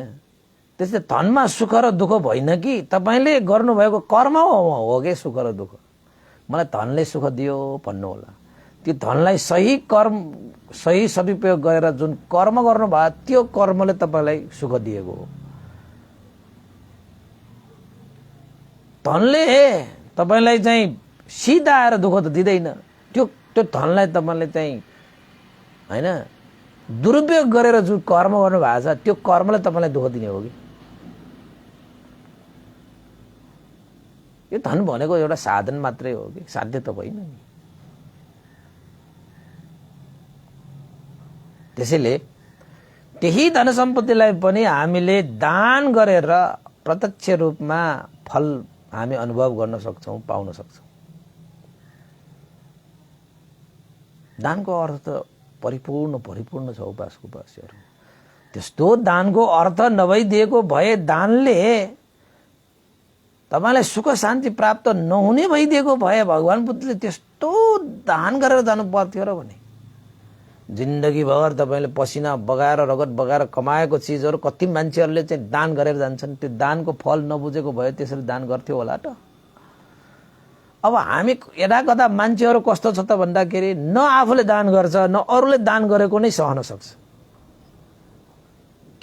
त्यसले धनमा सुख र दुःख भइन कि तपाईले गर्नुभएको कर्म हो के सुख र दुःख मलाई धनले सुख दियो भन्नु होला त्यो धनलाई सही कर्म सही सदुपयोग गरेर जुन कर्म गर्नुभयो त्यो कर्मले तपाईलाई सुख दिएको हो धनले तपाईलाई चाहिँ सिधा आएर दुःख त दिँदैन त्यो धनलाई तपाईले चाहिँ हैन दुरुपयोग गरेर जुन कर्म गर्नु भएको छ त्यो कर्मले तपाईलाई दुःख दिने हो कि यो धन भनेको एउटा साधन मात्रै हो कि साध्य त होइन नि त्यसैले त्यही धन सम्पत्तिलाई पनि हामीले दान गरेर प्रत्यक्ष रूपमा फल हामी अनुभव गर्न सक्छौं पाउन सक्छौं दानको अर्थ त परिपूर्ण छ उपासकहरू त्यस्तो दानको अर्थ नभइदिएको भए दानले तपाईलाई सुख शान्ति प्राप्त नहुने भइदिएको भए भगवान बुद्धले त्यस्तो दान गरेर जानु पर्थ्यो र भने जिन्दगी भर तपाईले पसिना बगाएर रगत बगाएर कमाएको चीजहरु कति मान्छेहरुले चाहिँ दान गरेर जान्छन् त्यो दानको फल नबुझेको भए त्यसरी दान गर्थ्यो होला त अब हामी यदाकदा मान्छेहरु कस्तो छ त भन्दाखेरि न आफूले दान गर्छ न अरूले दान गरेको नै सहन सक्छ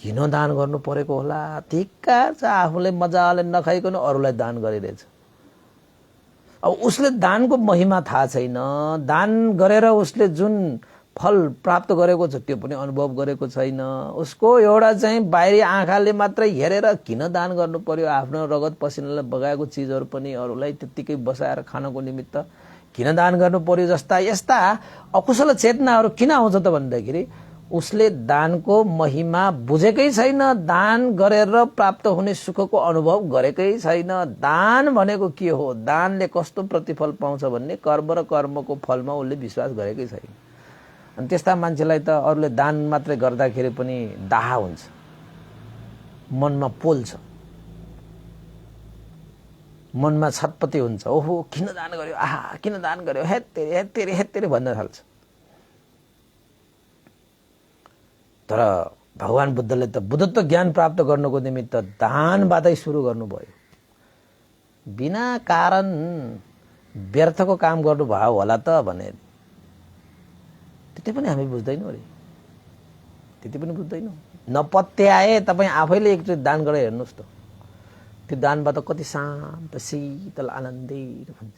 किन दान गर्नु परेको होला धिक्कार छ आफूले मजाले नखाइकन अरूलाई दान गरिरहेछ अब उसले दानको महिमा थाहा छैन दान गरेर उसले जुन फल प्राप्त गरेको छ त्यो पनि अनुभव गरेको छैन उसको एउटा चाहिँ बाहिरी आँखाले मात्र हेरेर किन दान गर्नु पर्यो आफ्नो रगत पसिनाले बगाएको चीजहरु पनि अरूलाई त्यतिकै बसाएर खानको निमित्त किन दान गर्नु पर्यो जस्ता यस्ता अकुशल चेतनाहरु किन आउँछ त भन्दाखेरि उसले दानको महिमा बुझेकै छैन दान गरेर प्राप्त हुने सुखको अनुभव गरेकै छैन दान भनेको के हो दानले कस्तो प्रतिफल पाउँछ भन्ने कर्म र कर्मको फलमा उसले विश्वास गरेकै छैन अनि त्यस्ता मान्छेलाई त अरूले दान मात्रै गर्दाखेरि पनि दाह हुन्छ मनमा पोल्छ मनमा छटपटी हुन्छ ओहो किन दान गर्यो आहा किन दान गर्यो हेत्तेरी भन्न थाल्छ तर भगवान बुद्धले त बुद्धत्व ज्ञान प्राप्त गर्नको निमित्त दानबाटै सुरु गर्नुभयो बिना कारण व्यर्थको काम गर्नुभयो होला त भने त्यति पनि हामी बुझ्दैनौं अरे त्यति पनि बुझ्दैनौं नपत्याए तपाई आफैले एकचोटि दान गरेर हेर्नुस् त त्यो दानबाट कति शान्त शीतल आनन्दित हुन्छ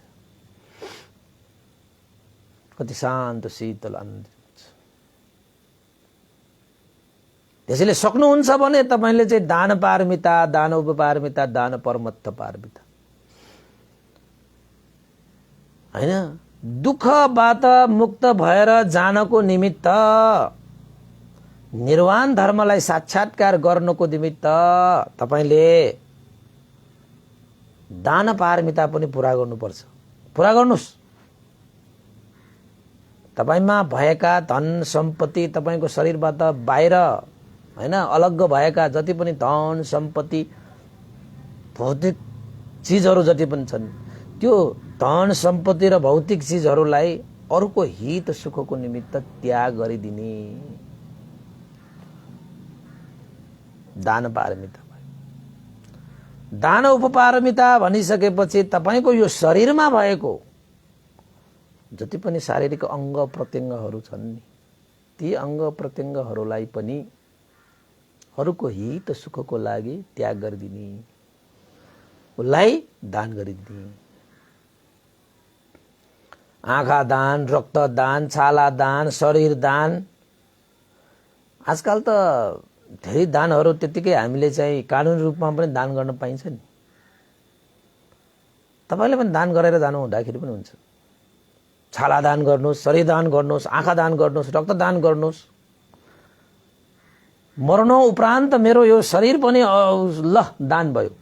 कति शान्त शीतल आनन्दित त्यसैले सक्नुहुन्छ भने तपाईले चाहिँ दान पारमिता दान उपपारमिता दान परमत्थ पारमिता हैन दुःखबाट मुक्त भएर जानको निमित्त निर्वाण धर्मलाई साक्षात्कार गर्नको निमित्त तपाईले दान पारमिता पनि पूरा गर्नुपर्छ पूरा गर्नुस् तपाईमा भएका धन सम्पत्ति तपाईको शरीरबाट बाहिर हैन अलग भएका जति पनि धन सम्पत्ति भौतिक चीजहरु जति पनि छन् त्यो धन सम्पत्ति र भौतिक चीजहरुलाई अरूको हित सुखको निमित्त त्याग गरिदिने दान पारमिता भयो दान उपपारमिता भनिसकेपछि तपाईको यो शरीरमा भएको जति पनि शारीरिक अंग प्रत्यंगहरु छन् नि ती अंग प्रत्यंगहरुलाई पनि अरूको हित सुखको लागि त्याग गरिदिने, उसलाई दान गरिदिने। आँखा दान, रक्त दान, छाला दान, शरीर दान। आजकल त धेरै दानहरू त्यतिकै हामीले चाहिँ कानुनी रूपमा पनि दान गर्न पाइन्छ नि। तपाईले पनि दान गरेर जानु हुँदाखेरि पनि हुन्छ। छाला दान गर्नुहोस्, शरीर दान गर्नुहोस्, आँखा दान गर्नुहोस्, रक्त दान गर्नुहोस्। मर्नु उपरान्त मेरो यो शरीर पनि ल दान भयो।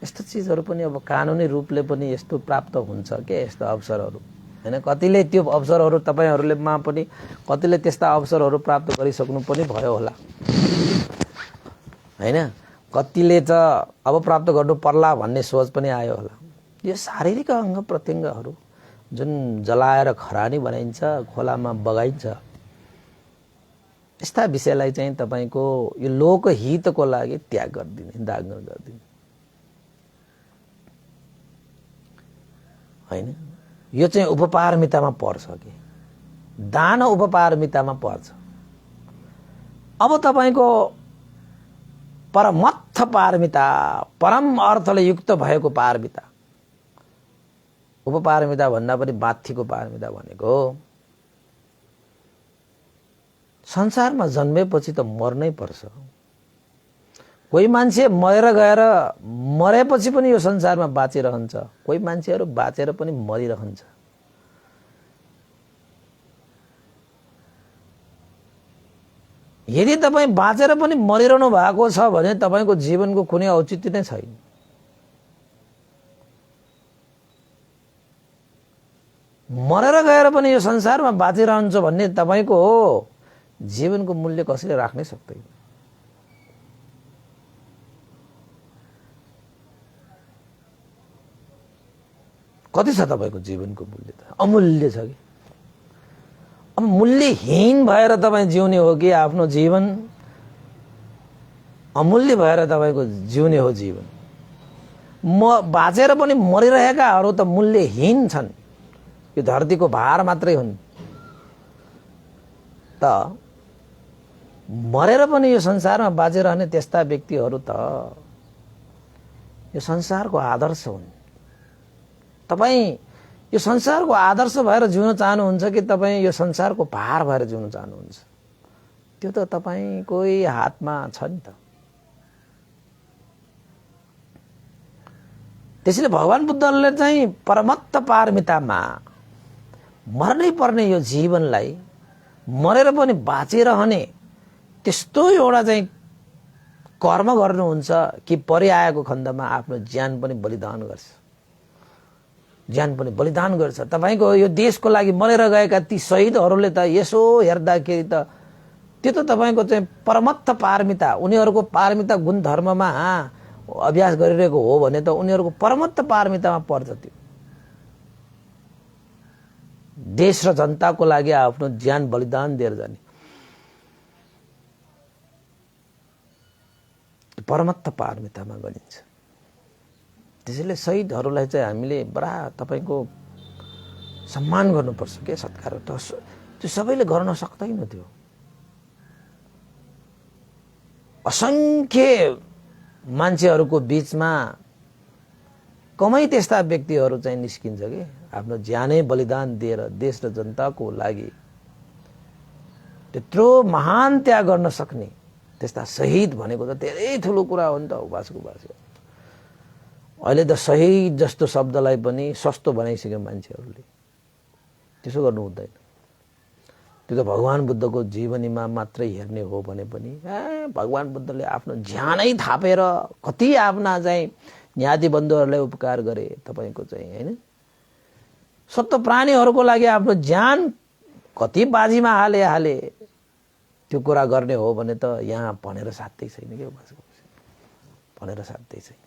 यस्तो चिजहरू पनि अब कानुनी रूपले पनि यस्तो प्राप्त हुन्छ के, यस्तो अवसरहरू हैन। कतिले त्यो अवसरहरू तपाईहरुले मा पनि कतिले त्यस्ता अवसरहरू प्राप्त गरिसक्नु पनि भयो होला हैन। कतिले त अब प्राप्त गर्नु पर्ला भन्ने सोच पनि आयो होला। यो शारीरिक अंग प्रत्यंगहरू जुन जलाएर खरानी बनाइन्छ, खोलामा बगाइन्छ, यस्ता विषयलाई चाहिँ तपाईको यो लोकहितको लागि त्याग गरिदिने, दान गरिदिने हैन। यो चाहिँ उपपारमितामा पर्छ कि दान उपपारमितामा पर्छ। अब तपाईको परमत्थ पारमिता, परम अर्थले युक्त भएको पारमिता, उपपारमिता भन्दा पनि माथिको पारमिता भनेको संसारमा जन्मेपछि त मर्नै पर्छ। कोही मान्छे मरेर गएर मरेपछि पनि यो संसारमा बाँचिरहन्छ, कोही मान्छेहरू बाँचेर पनि मरिरहन्छ। यदि तपाई बाँचेर पनि मरिरहनु भएको छ भने तपाईको जीवनको कुनै औचित्य नै छैन। मरेर गएर पनि यो संसारमा बाँचिरहन्छ भन्ने तपाईको जीवनको मूल्य कसैले राख्नै सक्दैन। कति छ तपाईको जीवनको मूल्य? त अमूल्य छ कि। अब मूल्यहीन भएर तपाईं जिउने हो कि आफ्नो जीवन अमूल्य भएर तपाईको जिउने हो जीवन? बाँचेर पनि मरिरहेकाहरू त मूल्यहीन छन्, यो धरतीको भार मात्रै हुन्। त मरेर पनि यो संसारमा बाँचिरहने त्यस्ता व्यक्तिहरू त यो संसारको आदर्श हुन्। तपाई यो संसारको आदर्श भएर जिउन चाहनुहुन्छ कि तपाई यो संसारको भार भएर जिउन चाहनुहुन्छ? त्यो त तपाईकै हातमा छ नि त। त्यसैले भगवान बुद्धले चाहिँ परमत्त पारमितामा मर्नै पर्ने यो जीवनलाई मरेर पनि बाँचिरहने त्यस्तो एउटा चाहिँ कर्म गर्नुहुन्छ कि परिआएको खण्डमा आफ्नो ज्यान पनि बलिदान गर्छ, ज्यान पनि बलिदान गर्छ। तपाईको यो देशको लागि मरेर गएका ती शहीदहरूले त यसो हेर्दाखेरि त त्यो त तपाईको चाहिँ परमत्त पारमिता, उनीहरूको पारमिता गुण धर्ममा अभ्यास गरिरहेको हो भने त उनीहरूको परमत्त पारमितामा पर्छ। त्यो देश र जनताको लागि आफ्नो ज्यान बलिदान दिएर जाने परमत्त पारमितामा गनिन्छ। त्यसैले शहीदहरूलाई चाहिँ हामीले बडा तपाईको सम्मान गर्नुपर्छ के, सत्कार। त्यो सबैले गर्न सक्दैन। त्यो असंख्य मान्छेहरूको बीचमा कमै त्यस्ता व्यक्तिहरू चाहिँ निस्किन्छ कि आफ्नो ज्यानै बलिदान दिएर देश र जनताको लागि त्यत्रो महान त्याग गर्न सक्ने त्यस्ता शहीद भनेको त धेरै ठुलो कुरा हो नि त। उपासको बासी अहिले त शहीद जस्तो शब्दलाई पनि सस्तो बनाइसक्यो मान्छेहरूले। त्यसो गर्नु हुँदैन। त्यो त भगवान बुद्धको जीवनीमा मात्रै हेर्ने हो भने पनि भगवान बुद्धले आफ्नो ज्यानै थापेर कति आफ्ना चाहिँ न्याती बन्धुहरूलाई उपकार गरे तपाईको चाहिँ हैन। सत्य प्राणीहरूको लागि आफ्नो ज्यान कति बाजीमा हाले त्यो कुरा गर्ने हो भने त यहाँ भनेर साध्यै छैन के, भनेर साध्यै छैन।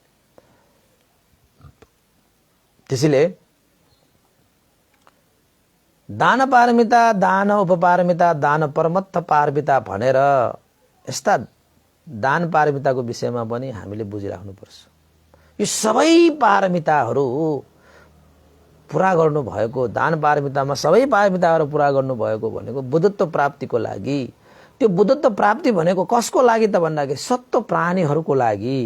त्यसैले दान पारमिता, दान उपपारमिता, दान परमत्थ पारमिता भनेर यस्ता दान पारमिताको विषयमा पनि हामीले बुझिराख्नुपर्छ। यो सबै पारमिताहरू पूरा गर्नु भएको, दान पारमितामा सबै पारमिताहरू पूरा गर्नु भएको भनेको बुद्धत्व प्राप्तिको लागि त्यो बुद्धत्व प्राप्ति भनेको कसको लागि त भन्दाखेरि सत्व प्राणीहरूको लागि।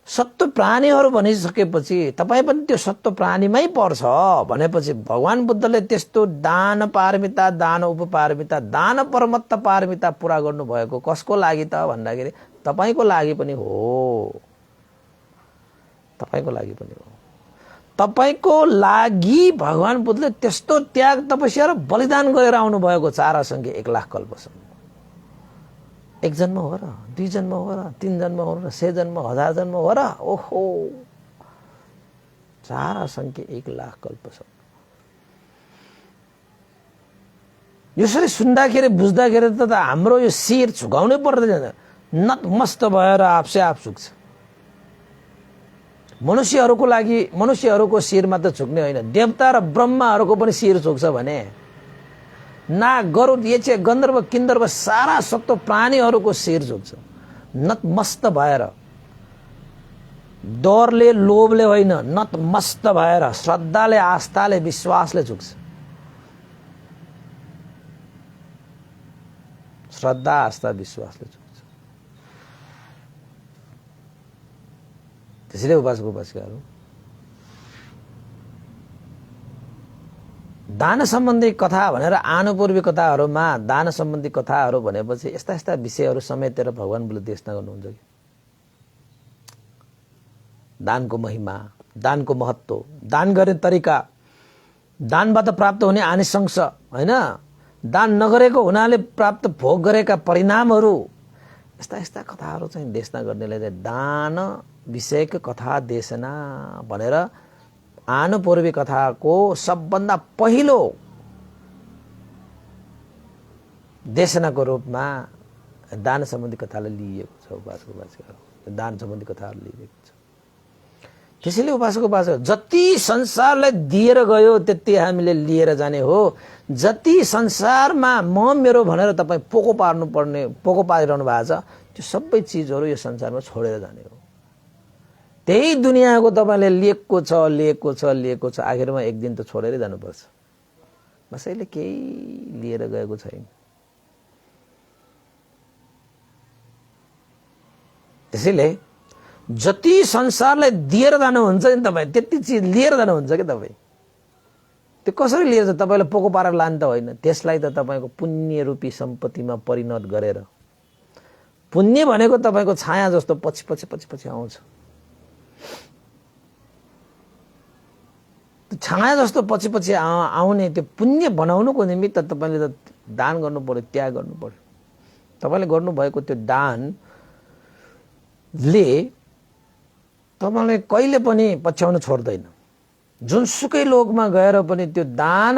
सत्व प्राणीहरू भनिसकेपछि तपाईँ पनि त्यो सत्व प्राणीमै पर्छ भनेपछि भगवान बुद्धले त्यस्तो दान पारमिता, दान उपपारमिता, दान परमत्त पारमिता पुरा गर्नुभएको कसको लागि त भन्दाखेरि तपाईँको लागि पनि हो। तपाईँको लागि पनि हो। तपाईँको लागि भगवान बुद्धले त्यस्तो त्याग, तपस्या र बलिदान गरेर आउनुभएको 4 असङ्ख्य 1 लाख कल्पसम्म। 1 जन्म हो र, 2 जन्म हो र, 3 जन्म हो र, 6 जन्म, 1000 जन्म हो र, ओहो 4 असङ्ख्य 1 लाख कल्पसम्म। यसरी सुन्दाखेरि बुझ्दाखेरि त हाम्रो यो शिर झुकाउनै पर्दैन, नतमस्त भएर आफसे आफ झुक्छ। मनुष्यहरूको लागि मनुष्यहरूको शिर मात्र झुक्ने होइन, देवता र ब्रह्माहरूको पनि शिर झुक्छ भने नाग, गरुड, यक्षे, गन्धर्व, किन्धर्व सारा सत्व प्राणीहरूको शिर झुक्छ नतमस्त भएर। डरले, लोभले होइन, नतमस्त भएर श्रद्धाले, आस्थाले, विश्वासले झुक्छ। श्रद्धा, आस्था, विश्वासले झुक्छ। त्यसैले उपासक उपासिकाहरू दान सम्बन्धी कथा भनेर आनुपूर्वी कथाहरूमा दान सम्बन्धी कथाहरू भनेपछि यस्ता यस्ता विषयहरू समेटेर भगवान बुद्धले देशना गर्नुहुन्छ कि दानको महिमा, दानको महत्त्व, दान गर्ने तरिका, दानबाट प्राप्त हुने आनिशंस होइन, दान नगरेको हुनाले प्राप्त भोग गरेका परिणामहरू, यस्ता यस्ता कथाहरू चाहिँ देशना गर्नेले चाहिँ दान विषयको कथा देशना भनेर आनुपूर्वी कथाको सबभन्दा पहिलो देशनाको रूपमा दान सम्बन्धी कथालाई लिइएको छ। उपासक उपासिकाहरू दान सम्बन्धी कथाहरू लिइएको छ। त्यसैले उपासक उपासिका जति संसारलाई दिएर गयो त्यति हामीले लिएर जाने हो। जति संसारमा म मेरो भनेर तपाईँ पोको पारिरहनु भएको छ, त्यो सबै चिजहरू यो संसारमा छोडेर जाने हो। त्यही दुनियाँको तपाईँले लिएको छ, आखिरमा एक दिन त छोडेरै जानुपर्छ। कसैले केही लिएर गएको छैन। त्यसैले जति संसारलाई दिएर जानुहुन्छ नि तपाईँ, त्यति चिज लिएर जानुहुन्छ कि तपाईँ। त्यो कसरी लिएर जान्छ? तपाईँले पोको पारेर लानु त होइन, त्यसलाई त तपाईँको पुण्य रूपी सम्पत्तिमा परिणत गरेर। पुण्य भनेको तपाईँको छाया जस्तो पछि पछि पछि पछि आउँछ। छाया जस्तो पछि पछि आउने त्यो पुण्य बनाउनुको निमित्त तपाईँले त दान गर्नु पर्यो, त्याग गर्नु पर्यो। तपाईँले गर्नुभएको त्यो दानले तपाईँलाई कहिले पनि पछ्याउन छोड्दैन। जुनसुकै लोकमा गएर पनि त्यो दान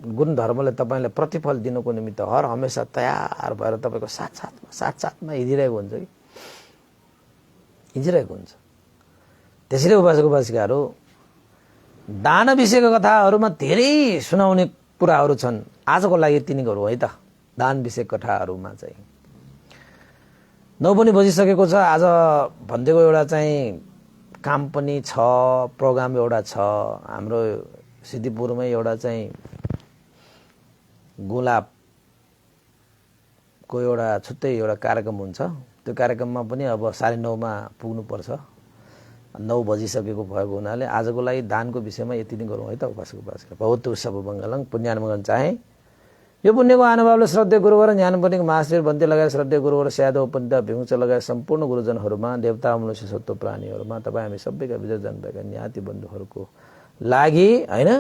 गुणधर्मले तपाईँलाई प्रतिफल दिनुको निमित्त हर हमेसा तयार भएर तपाईँको साथसाथमा हिँडिरहेको हुन्छ कि हिँडिरहेको हुन्छ। त्यसैले उपासक उपासिकाहरू दान विषयको कथाहरूमा धेरै सुनाउने कुराहरू छन्। आजको लागि तिनीहरू है त दान विषय कथाहरूमा चाहिँ 9 पनि बजिसकेको छ। आज भनिदिएको एउटा चाहिँ काम पनि छ, प्रोग्राम एउटा छ। हाम्रो सिद्धिपुरमै एउटा चाहिँ गुलाबको एउटा छुट्टै एउटा कार्यक्रम हुन्छ। त्यो कार्यक्रममा पनि अब 9:30 पुग्नुपर्छ। 9 बजिसकेको भएको हुनाले आजको लागि दानको विषयमा यति नै गरौँ है त उपासक उपासिका। भवतु सर्वमङ्गलं पुण्यानुमोदन चाहे। यो पुण्यको अनुभावले श्रद्धेय गुरुवर ज्ञानपण्डित महाश्री बन्ती लगायत श्रद्धेय गुरुवर स्यादव पण्डित भिमुच लगायत सम्पूर्ण गुरुजनहरूमा, देवता मनुष्य सत्व प्राणीहरूमा, तपाईँ हामी सबैका विजय जानुभएका ज्ञाति बन्धुहरूको लागि होइन,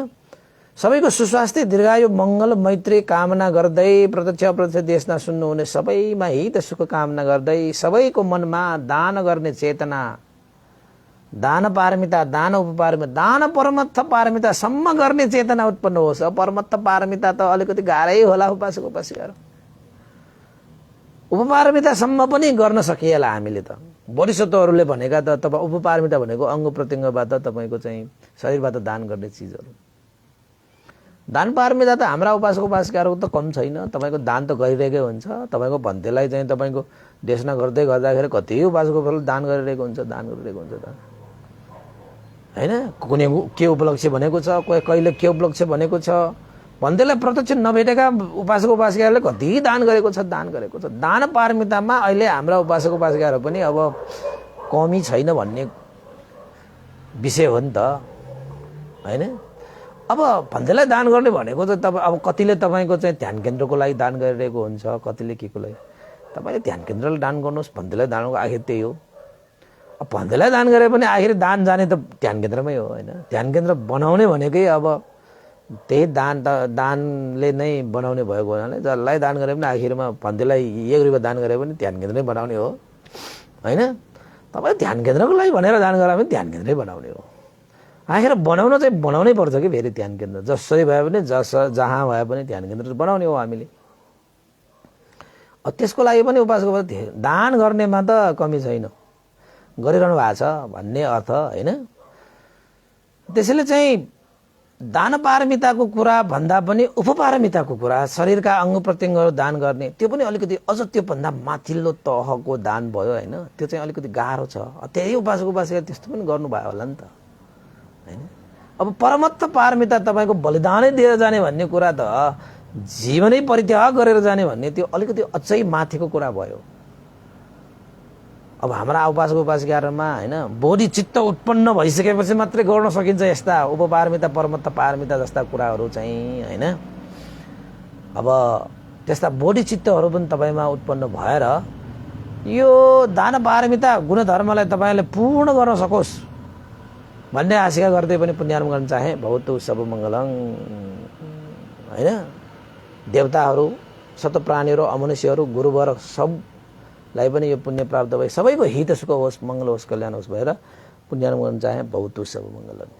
सबैको सुस्वास्थ्य दीर्घायु मङ्गल मैत्री कामना गर्दै प्रत्यक्ष देशना सुन्नुहुने सबैमा हित सुख कामना गर्दै सबैको मनमा दान गर्ने चेतना, दान पारमिता, दान उपपारमिता, दान परमत्थ पारमितासम्म गर्ने चेतना उत्पन्न होस्। परमत्थ पारमिता त अलिकति गाह्रै होला उपासक उपासिकाहरू। उपपारमितासम्म पनि गर्न सकिएला हामीले त। वरिष्ठहरूले भनेका त तपाईँ उपपारमिता भनेको अङ्ग प्रत्यङ्गबाट तपाईँको चाहिँ शरीरबाट दान गर्ने चिजहरू। दान पारमिता त हाम्रा उपासक उपासिकाहरूको त कम छैन। तपाईँको दान त गरिरहेकै हुन्छ। तपाईँको भन्तेलाई चाहिँ तपाईँको देशना गर्दै गर्दाखेरि कति उपासकहरूले दान गरिरहेको हुन्छ त होइन। कुनै के उपलक्ष्य भनेको छ, कहिले के उपलक्ष्य भनेको छ, भन्दैलाई प्रत्यक्ष नभेटेका उपासक उपासिकाहरूले कति दान गरेको छ दान पारमितामा अहिले हाम्रा उपासक उपासिकाहरू पनि अब कमी छैन भन्ने विषय हो नि त हैन। अब भन्दैलाई दान गर्ने भनेको चाहिँ अब कतिले तपाईँको चाहिँ ध्यान केन्द्रको लागि दान गरिरहेको हुन्छ, कतिले केको लागि। तपाईँले ध्यान केन्द्रले दान गर्नुहोस्, भन्दैलाई दानको आखिर त्यही हो। अब भन्दैलाई दान गरे पनि आखिर दान जाने त ध्यान केन्द्रमै हो हैन। ध्यान केन्द्र बनाउने भनेकै अब त्यही दानले नै बनाउने भएको हुनाले जसलाई दान गरे पनि आखिरमा भन्दैलाई 1 रुपैयाँ दान गरे पनि ध्यान केन्द्रै बनाउने हो हैन। तपाईँ ध्यान केन्द्रको लागि भनेर दान गरे पनि ध्यान केन्द्रै बनाउने हो। आखिर बनाउन चाहिँ बनाउनै पर्छ कि फेरि ध्यान केन्द्र जसरी भए पनि जहाँ भए पनि ध्यान केन्द्र बनाउने हो हामीले। त्यसको लागि पनि उपासको दान गर्नेमा त कमी छैन, गरिरहनु भएको छ भन्ने अर्थ हैन। त्यसैले चाहिँ दान पारमिताको कुरा भन्दा पनि उपपारमिताको कुरा, शरीरका अंग प्रत्यङ्गहरू दान गर्ने, त्यो पनि अलिकति अझ त्यो भन्दा माथिल्लो तहको दान भयो हैन। त्यो चाहिँ अलिकति गाह्रो छ। त्यही उपासक उपासिका त्यस्तो पनि गर्नुभयो होला नि त हैन। अब परमत्त पारमिता तपाईको बलिदानै दिएर जाने भन्ने कुरा त जीवनै परित्याग गरेर जाने भन्ने त्यो अलिकति अझै माथिको कुरा भयो। अब हाम्रा उपासक उपासिकाहरूमा हैन बोधी चित्त उत्पन्न भइसकेपछि मात्रै गर्न सकिन्छ यस्ता उपपारमिता परमत्त पारमिता जस्ता कुराहरू चाहिँ हैन। अब त्यस्ता बोधी चित्तहरू पनि तपाईमा उत्पन्न भएर यो दान पारमिता गुणधर्मलाई तपाईले पूर्ण गर्न सकोस् भन्ने आशा गर्दै पनि पुण्यार्पण गर्न चाहे। भवतु सब मङ्गलङ हैन। देवताहरू, सतप्राणीहरू, अमनुष्यहरू, गुरुवर सबलाई पनि यो पुण्य प्राप्त भई सबैको हित सुख होस्, मङ्गल होस्, कल्याण होस् भएर पुण्यार्पण गर्न चाहे। भवतु सब मङ्गलङ।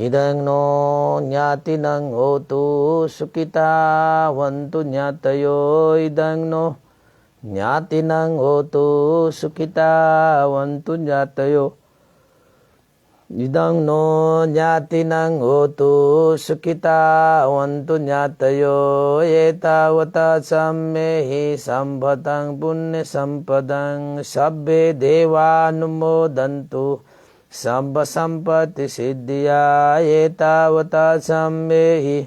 इदं नो ज्ञातिनं होतु सुखितावन्तु ज्ञातयो। इदं नो ज्ञातिनं होतु सुखितावन्तु ज्ञातयो। इदं नो ज्ञातिनं होतु सुखितावन्तु ज्ञातयो। एतावता सम्मेहि सम्पदं पुण्यसम्पदं सब्बे देवानुमोदन्तु सम्प सम्पत्ति सिद्धिया। एतावता सम्मेहि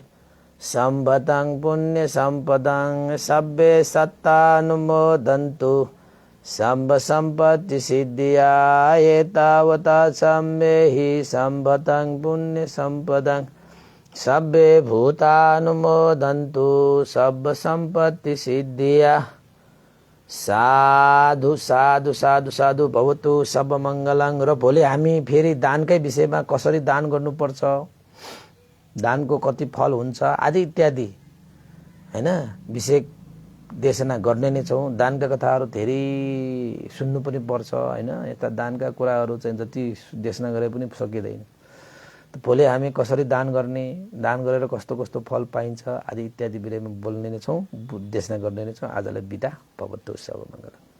सम्पदं पुण्यसम्पदं सब्बे सत्तानुमोदन्तु सम्प सम्पत्ति सिद्धिया। एतावता सम्मेहि सम्पदं पुण्यसम्पदं सब्बे भूतानुमोदन्तु सब सम्पत्ति सिद्धिया। साधु साधु साधु साधु भवतु सब मङ्गलङ। र भोलि हामी फेरि दानकै विषयमा कसरी दान गर्नुपर्छ, दानको कति फल हुन्छ आदि इत्यादि हैन विषय देशना गर्ने नै छौँ। दानका कथाहरू धेरै सुन्नु पनि पर्छ हैन। यता दानका कुराहरू चाहिँ जति देशना गरे पनि सकिँदैन। भोलि हामी कसरी दान गर्ने, दान गरेर कस्तो कस्तो फल पाइन्छ आदि इत्यादि विषयमा बोल्ने नै छौँ, देशना गर्ने नै छौँ। आजलाई बिदा। भवतु सब मङ्गलम्।